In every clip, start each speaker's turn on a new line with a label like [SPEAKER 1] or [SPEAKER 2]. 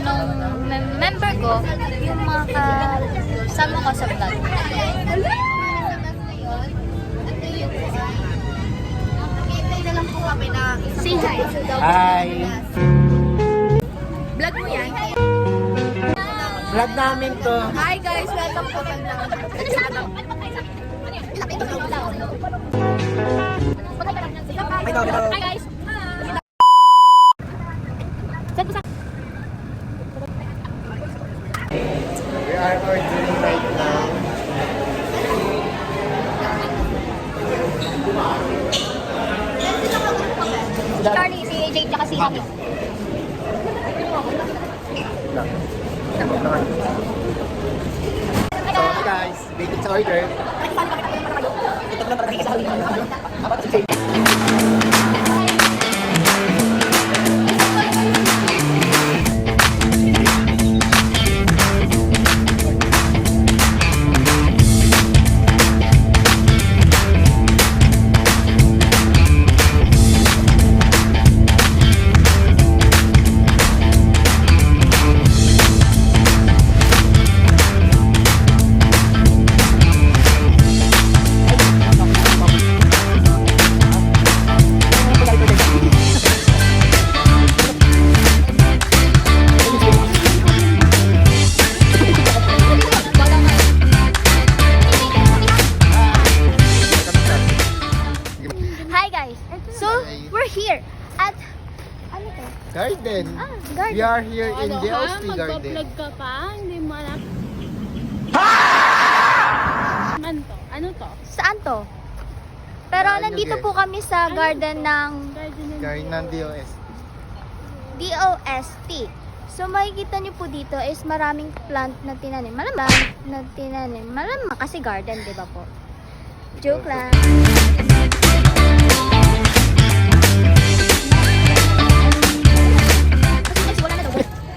[SPEAKER 1] nung member ko, yung mga kasama ko sa vlog. Say hi.
[SPEAKER 2] Hi!
[SPEAKER 1] Vlog mo yan?
[SPEAKER 2] Vlog namin to.
[SPEAKER 1] Hi guys, welcome po. Hi guys.
[SPEAKER 2] We are ordering right now.
[SPEAKER 1] Charlie, si AJ, tsaka si Hami.
[SPEAKER 2] So guys, waiting sa order.
[SPEAKER 1] Hi guys. So, we're here at ano to?
[SPEAKER 2] Garden.
[SPEAKER 1] Garden.
[SPEAKER 2] We are here in the Austin Garden.
[SPEAKER 3] Magpa-vlog ka pa? Hindi mo alam. Ano to? Ano to?
[SPEAKER 1] Saan to? Pero
[SPEAKER 2] Saan
[SPEAKER 1] nandito
[SPEAKER 2] yun,
[SPEAKER 1] po kami sa garden ng
[SPEAKER 3] Garden ng...
[SPEAKER 2] Garden ng DOS.
[SPEAKER 1] DOST. So makikita niyo po dito is maraming plant na tinanim. Malamang kasi garden, di ba po? Joke lang.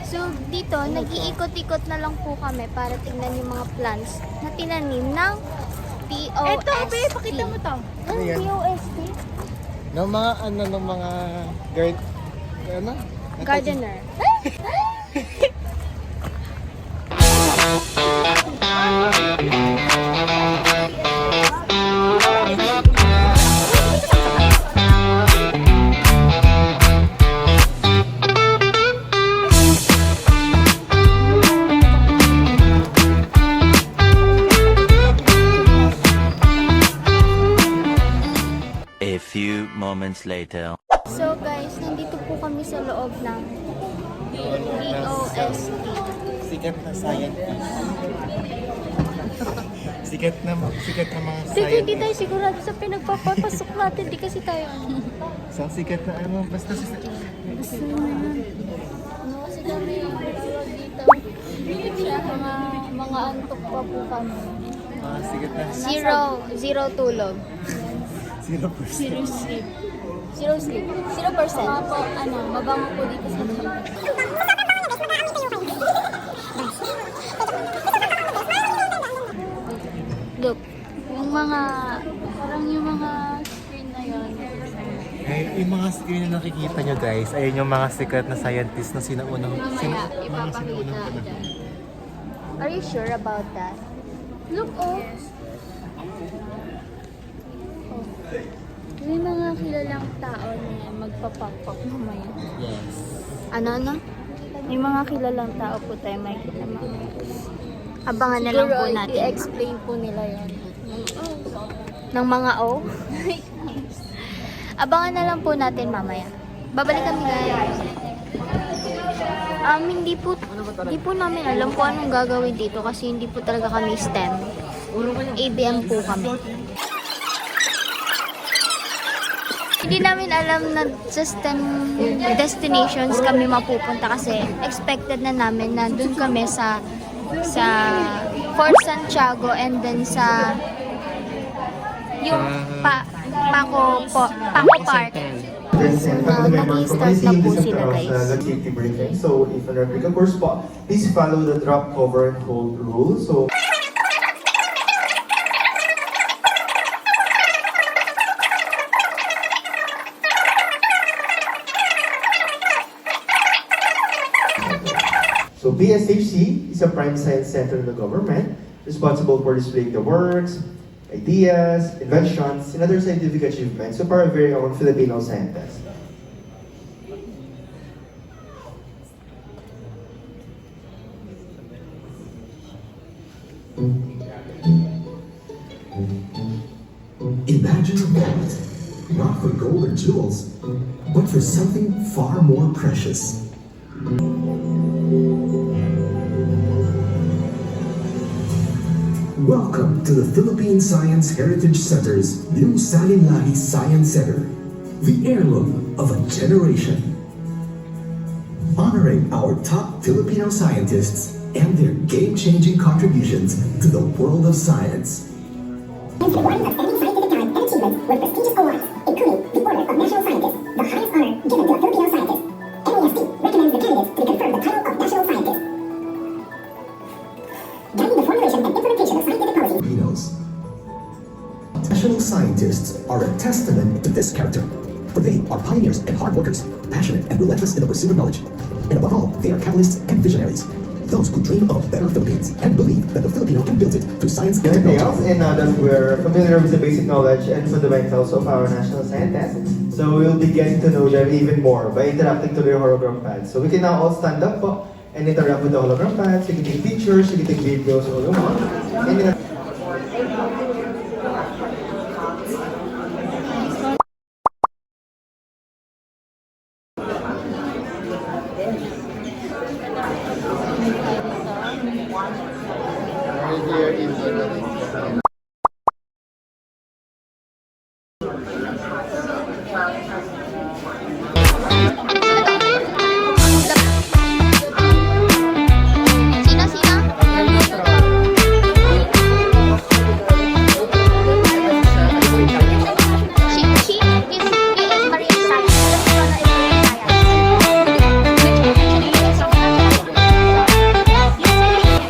[SPEAKER 1] So dito, nag-iikot-ikot na lang po kami para tingnan yung mga plants na tinanim ng DOST.
[SPEAKER 3] Eto, be, pakita mo to.
[SPEAKER 1] Ano
[SPEAKER 2] Ano yan?
[SPEAKER 1] DOST?
[SPEAKER 2] Ng mga ng mga ano?
[SPEAKER 1] Gardener.
[SPEAKER 4] A few moments later.
[SPEAKER 1] So guys, nandito po kami sa loob ng DOST.
[SPEAKER 2] Sikat na scientist. Sikat na mga
[SPEAKER 1] Dito hindi
[SPEAKER 2] scientist.
[SPEAKER 1] tayo sigurado sa pinagpapapasok natin. Di kasi tayo
[SPEAKER 2] Sa sikat na ano, basta
[SPEAKER 1] Ano kasi kami dito. Mga antok pa po kami.
[SPEAKER 2] sikat na
[SPEAKER 1] Zero tulog.
[SPEAKER 2] 0%.
[SPEAKER 1] Zero sleep. Zero sleep. 0%. Mabango po dito sa gym. Look, parang yung mga screen na yun.
[SPEAKER 2] Yung mga screen na nakikita nyo guys, ayun yung mga sikat na scientist na sinaunang
[SPEAKER 1] Mamaya, ipapakita. Are you sure about that? Look, oh. May mga kilalang tao na magpapakpak mamaya.
[SPEAKER 2] Yes.
[SPEAKER 1] Ano? May mga kilalang tao po tayo makikita mamaya. Abangan na lang po natin. I-explain po nila yon. Ng mga O? Abangan na lang po natin mamaya. Babalikan kami guys. Hindi po namin alam kung anong gagawin dito kasi hindi po talaga kami STEM. ABM po kami. Hindi namin alam na sa STEM destinations kami mapupunta kasi expected na namin na dun kami sa Fort Santiago and then sa yung Paco Park. Nag-i-start na po sila guys.
[SPEAKER 5] Safety briefing. So if an earthquake occurs po, please follow the drop, cover, and hold rule. So BSHC is a prime science center in the government responsible for displaying the works, ideas, inventions, and other scientific achievements of our very own Filipino scientists.
[SPEAKER 6] Imagine a wallet, not for gold or jewels, but for something far more precious. Welcome to the Philippine Science Heritage Center's new Salin Lahi Science Center, the heirloom of a generation. Honoring our top Filipino scientists and their game-changing contributions to the world of science.
[SPEAKER 7] Rewarding outstanding scientific talent and achievements with prestigious awards, including the Order of National Scientists, the highest honor given to a Filipino scientist. NASD recommends the candidates to be conferred the title of National Scientist. Guiding the formulation and implementation of scientific policy.
[SPEAKER 6] Filipinos. National scientists are a testament to this character, for they are pioneers and hard workers, passionate and relentless in the pursuit of knowledge. And above all, they are catalysts and visionaries. Those who dream of better Philippines and believe that the Filipino can build it through science and
[SPEAKER 5] Anything else?
[SPEAKER 6] technology.
[SPEAKER 5] And now that we're familiar with the basic knowledge and fundamentals of our national scientists, so we'll be getting to know them even more by interacting to their hologram pads. So we can now all stand up po and interact with the hologram pads. You can take pictures, you can take videos, all you want. And then,
[SPEAKER 1] She is marine science.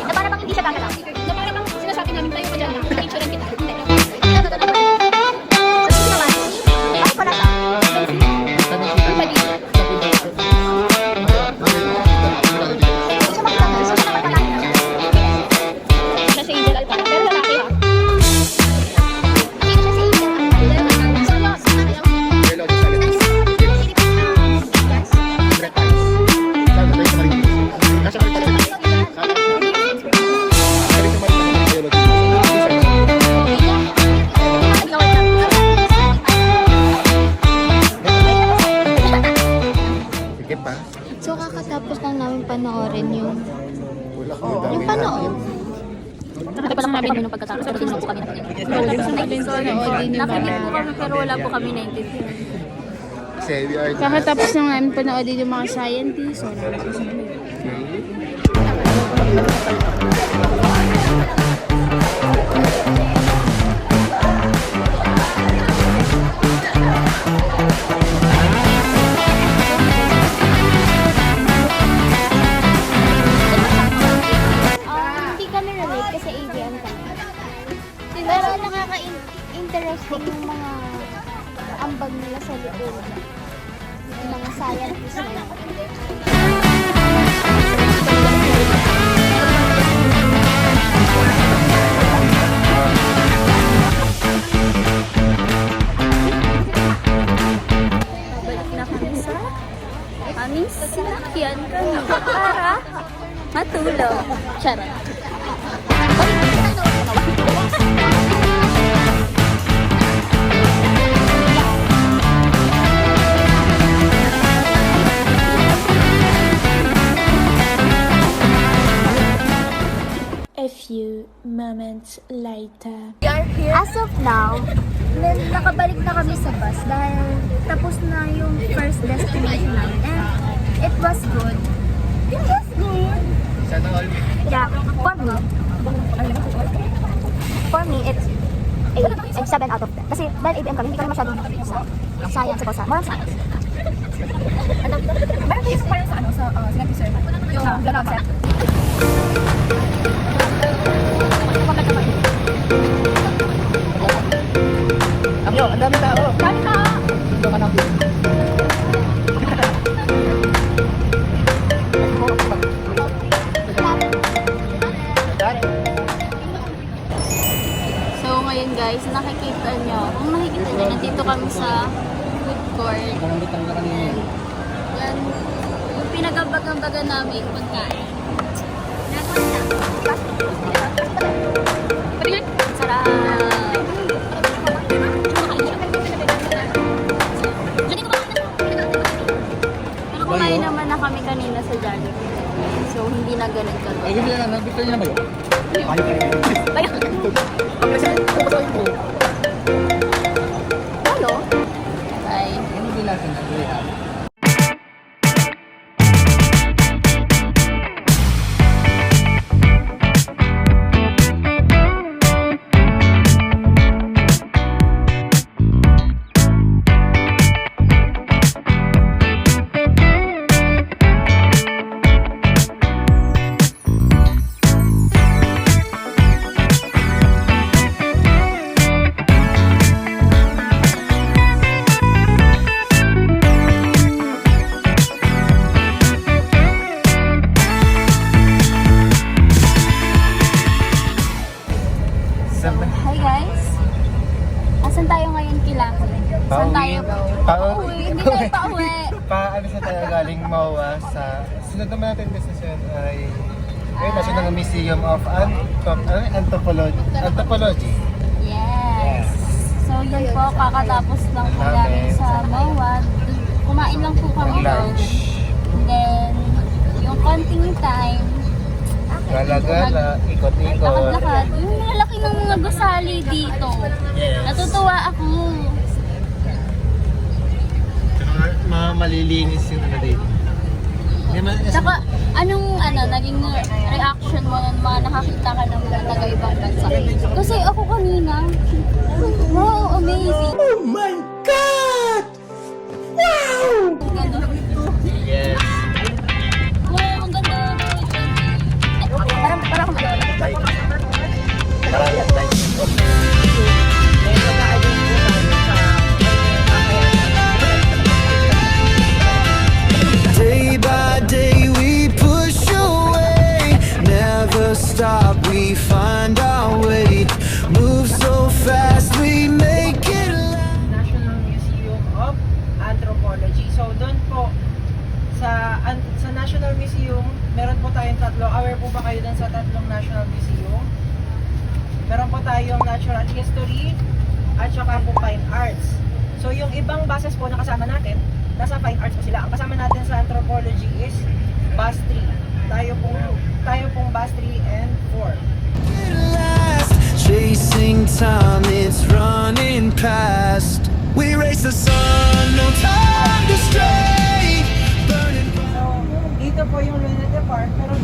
[SPEAKER 1] Na para bang hindi siya gagalaw.
[SPEAKER 3] Na para bang sinasabi namin tayo ko dyan na, picture kita. Hindi.
[SPEAKER 1] So, sige naman. Bakit pala siya?
[SPEAKER 3] Pwede.
[SPEAKER 1] Hindi siya magkakalaw. So, siya naman pala.
[SPEAKER 3] Siya si Angel Alcala. Pero lalaki ha.
[SPEAKER 1] Sino siya si Angel? So, yung
[SPEAKER 2] Sige pa.
[SPEAKER 1] So, kakatapos lang namin panoorin yung panood.
[SPEAKER 3] Sabi pa lang namin yun ng pagkatapos. Pero tinanong po kami na. Nakinig po kami pero wala po kami naintindihan.
[SPEAKER 2] Kasi we are
[SPEAKER 3] Kakatapos lang namin panoodin yung mga scientists. Wala na po sila.
[SPEAKER 1] Hindi kami relate kasi ABM kami. Pero nakaka-interesting yung mga ambag nila sa likod. Yung mga scientists na yun.
[SPEAKER 3] Balik na kami sa aming sinakyan kami para matulog. Charot.
[SPEAKER 8] A few moments later.
[SPEAKER 1] As of now, nakabalik na kami sa bus dahil tapos na yung first destination namin. And it was good. It was good. Yeah, for me, it's 8 and 7 out of 10. Kasi dahil ABM kami, hindi kami masyadong sa science ako sa moral science. Meron kayo parang sa sinabi sir, yung ganap set.
[SPEAKER 2] Yo, ang dami tao.
[SPEAKER 1] Dami ka!
[SPEAKER 2] Ito ka na.
[SPEAKER 3] pinagambag-ambagan namin pagkain. Sarap!
[SPEAKER 1] Pero kumain naman na kami kanina sa Jollibee. So, hindi na ganun ka.
[SPEAKER 2] Ay, ganyan na. Nabito niyo na ba yun?
[SPEAKER 1] Hello?
[SPEAKER 3] Bye.
[SPEAKER 2] Ano din natin na
[SPEAKER 1] Hi guys! Asan tayo ngayon kila? Saan tayo? Pauwi! Hindi tayo pauwi!
[SPEAKER 2] Paano siya tayo galing MOA sa sunod naman natin desisyon ay National Museum of Anthropology.
[SPEAKER 1] Yes! So yun po, kakatapos lang po namin sa MOA. Kumain lang po kami doon.
[SPEAKER 2] Lunch.
[SPEAKER 1] And then, yung konting time,
[SPEAKER 2] Gala-gala, ikot-ikot.
[SPEAKER 1] lakad-lakad. Yung malalaki ng mga gusali dito.
[SPEAKER 2] Yes.
[SPEAKER 1] Natutuwa ako.
[SPEAKER 2] Mga malilinis yung ano dito.
[SPEAKER 1] Saka, naging reaction mo ng mga nakakita ka ng mga taga-ibang bansa? Kasi ako kanina, wow, amazing! Oh my God! Wow!
[SPEAKER 2] Yes.
[SPEAKER 1] Wow, ang ganda! Parang
[SPEAKER 9] Day by day we push away, never stop, we find our way, move so fast we make it last.
[SPEAKER 10] National Museum of Anthropology. So doon po sa National Museum, meron po tayong tatlo. Aware po ba kayo dun sa tatlong National Museum? Meron po tayong Natural History at saka po Fine Arts. So yung ibang bases po na kasama natin, nasa Fine Arts po sila. Ang kasama natin sa Anthropology is Bus 3. Tayo pong Bus 3 and 4.
[SPEAKER 9] Last, chasing time, it's running past. We race the sun, no time to stray. Burning
[SPEAKER 10] So dito po yung Lunete Park, pero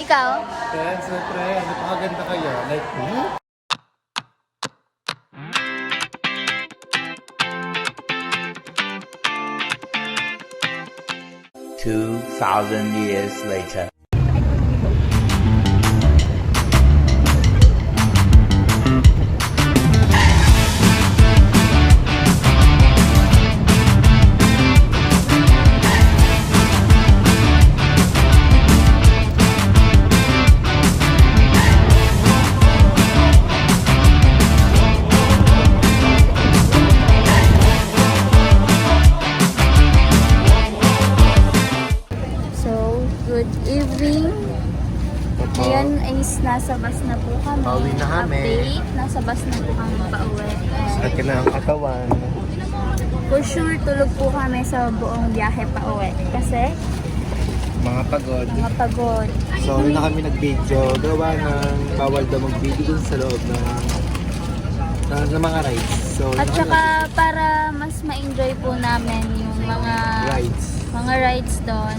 [SPEAKER 1] Ikaw?
[SPEAKER 2] Kaya, siyempre, napakaganda kaya. Like,
[SPEAKER 4] 2,000 years later.
[SPEAKER 1] So, good evening. Ngayon is nasa bus na po kami.
[SPEAKER 2] Pauwi na kami.
[SPEAKER 1] Update, nasa bus na po kami pauwi.
[SPEAKER 2] sakit ka na ang katawan.
[SPEAKER 1] For sure, tulog po kami sa buong biyahe pauwi. Kasi,
[SPEAKER 2] Mga pagod.
[SPEAKER 1] mga pagod.
[SPEAKER 2] So, yun na kami nag-video. Gawa ng bawal daw mag-video dun sa loob ng mga rides. So,
[SPEAKER 1] At
[SPEAKER 2] yun
[SPEAKER 1] saka, para mas ma-enjoy po namin yung mga rides doon.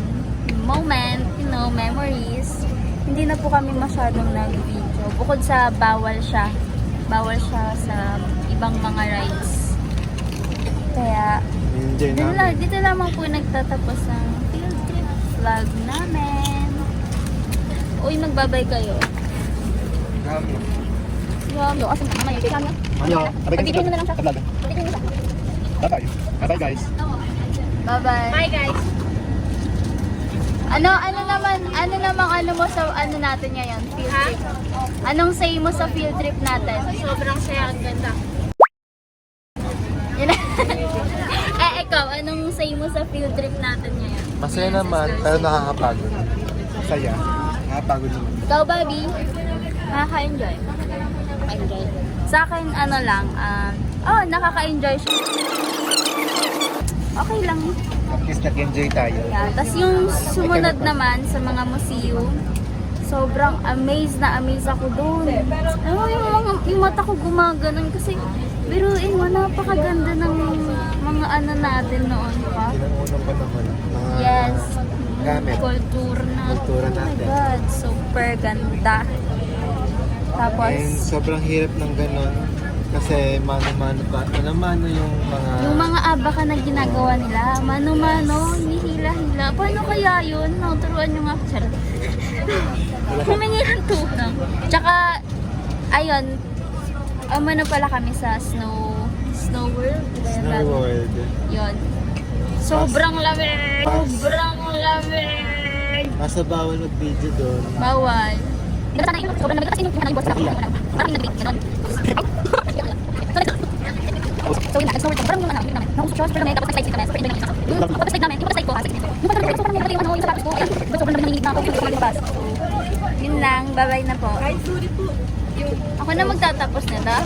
[SPEAKER 1] Moment, memories. Hindi na po kami masyadong nag-video. Bukod sa bawal siya sa ibang mga rides. Kaya,
[SPEAKER 2] enjoy namin.
[SPEAKER 1] dito lamang po nagtatapos ng field trip vlog namin. Uy, magbabay kayo. Grabe, kasi naman yung kami.
[SPEAKER 2] Ano?
[SPEAKER 1] Pag-video nyo na lang siya. Pag-video nyo siya.
[SPEAKER 2] Bye-bye. Bye-bye, guys.
[SPEAKER 1] Bye-bye.
[SPEAKER 3] Bye guys!
[SPEAKER 1] Ano mo sa natin ngayon? Field trip. Anong say mo sa field trip natin?
[SPEAKER 3] Sobrang saya, ang ganda.
[SPEAKER 1] Yun na. Ikaw, anong say mo sa field trip natin ngayon?
[SPEAKER 2] Masaya naman, pero nakakapagod. Saya. Nakakapagod naman.
[SPEAKER 1] Ikaw, Bobby? Nakaka-enjoy? Enjoy. Sa akin, nakaka-enjoy siya. Okay lang.
[SPEAKER 2] At least nag-enjoy tayo.
[SPEAKER 1] Yeah. Tapos yung sumunod naman sa mga museum, sobrang amazed ako doon. Yung mata ko gumaganon kasi biruin mo, napakaganda ng mga natin noon pa.
[SPEAKER 2] Yun ang unang panahon. Mga
[SPEAKER 1] Yes.
[SPEAKER 2] gamit.
[SPEAKER 1] Kultura
[SPEAKER 2] Kultura
[SPEAKER 1] Oh my
[SPEAKER 2] natin.
[SPEAKER 1] God, super ganda. Tapos,
[SPEAKER 2] And sobrang hirap ng ganon. Kasi mano-mano yung mga...
[SPEAKER 1] yung mga abaka na ginagawa nila, mano-mano, hinihila-hila. Paano kaya yun? Turuan nyo nga. Charot. Humingi ng tulong. Tsaka, ayun, umano pala kami sa Snow World.
[SPEAKER 2] Snow World.
[SPEAKER 1] Yun. Sobrang lamig! Sobrang lamig!
[SPEAKER 2] Nasa bawal mag-video doon.
[SPEAKER 1] Bawal. Sobrang lamig kasi yung boss na parang nabig. Ganon. So yun na, nag-snow world. Parang yung nakusok siya, super lamig. Tapos nag-slide kami, super enjoy namin. Yung pag-slide namin, yung pag-slide ko, yung pag-slide sobrang lamig yung sapatos ko. Ayan, sobrang lamig na ako yung lumabas. Yun lang, bye-bye na po. Ay, sorry po. Ako na magtatapos nito.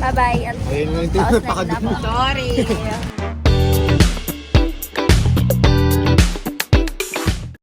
[SPEAKER 1] Bye-bye. At
[SPEAKER 2] Ayun lang, ito
[SPEAKER 1] pause na
[SPEAKER 2] napakadumi.
[SPEAKER 1] ako. Sorry.